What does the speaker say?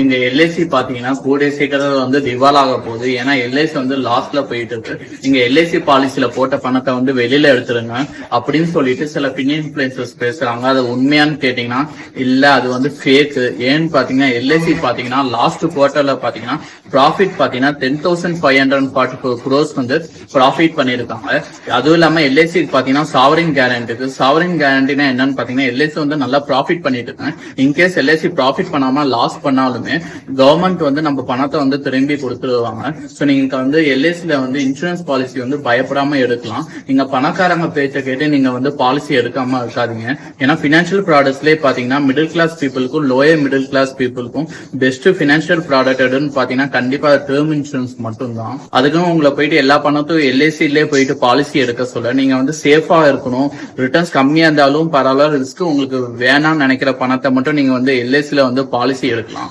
இந்த எல்ஐசி பாத்தீங்கன்னா கூடிய சீக்கிரம் வந்து திவாலாக போகுது. ஏன்னா எல்ஐசி வந்து லாஸ்ட்ல போயிட்டு இருக்கு. நீங்க எல்ஐசி பாலிசியில போட்ட பணத்தை வந்து வெளியில எடுத்துருங்க அப்படின்னு சொல்லிட்டு சில பின் இன்ஃபுளுசர்ஸ் பேசுறாங்க. அது உண்மையான்னு கேட்டீங்கன்னா இல்ல, அது வந்து ஃபேக். ஏன்னு பாத்தீங்கன்னா எல்ஐசி பாத்தீங்கன்னா லாஸ்ட் குவார்டர்ல பாத்தீங்கன்னா ப்ராஃபிட் பாத்தீங்கன்னா 10,544 crores வந்து ப்ராஃபிட் பண்ணிருக்காங்க. அதுவும் இல்லாம எல்ஐசி பாத்தீங்கன்னா சாவரின் கேரண்டிக்கு சாவரின் கேரண்டினா என்னன்னு பாத்தீங்கன்னா எல்ஐசி வந்து நல்லா ப்ராஃபிட் பண்ணிட்டு இருக்காங்க. இன்கேஸ் எல்ஐசி ப்ராஃபிட் பண்ணாம லாஸ் பண்ணாலுமே கவர்மெண்ட் வந்து நம்ம பணத்தை வந்து திரும்பி கொடுத்துருவாங்க. சோ நீங்க வந்து எல்ஐசில வந்து இன்சூரன்ஸ் பாலிசி வந்து பயப்படாம எடுக்கலாம். நீங்க பணக்காரங்க பேச்ச கேட்டு நீங்க வந்து பாலிசி எடுக்காம இருக்காதீங்க. ஏன்னா பினான்சியல் ப்ராடக்ட்ஸ்லயே பாத்தீங்கன்னா மிடில் கிளாஸ் பீப்புளுக்கும் லோயர் மிடில் கிளாஸ் பீப்புளுக்கும் பெஸ்ட் பினான்சியல் ப்ராடக்ட் எதுன்னு பாத்தீங்கன்னா கண்டிப்பா டேர்ம் இன்சூரன்ஸ் மட்டும் தான். அதுக்கும் உங்களை போயிட்டு எல்லா பணத்தையும் எல்ஐசிலே போயிட்டு பாலிசி எடுக்க சொல்ல, நீங்க வந்து சேஃபா இருக்கணும். ரிட்டர்ன்ஸ் கம்மியா இருந்தாலும் பரவாயில்ல, ரிஸ்க் உங்களுக்கு வேணாம்னு நினைக்கிற பணத்தை மட்டும் நீங்க வந்து எல்ஐசில வந்து பாலிசி எடுக்கலாம்.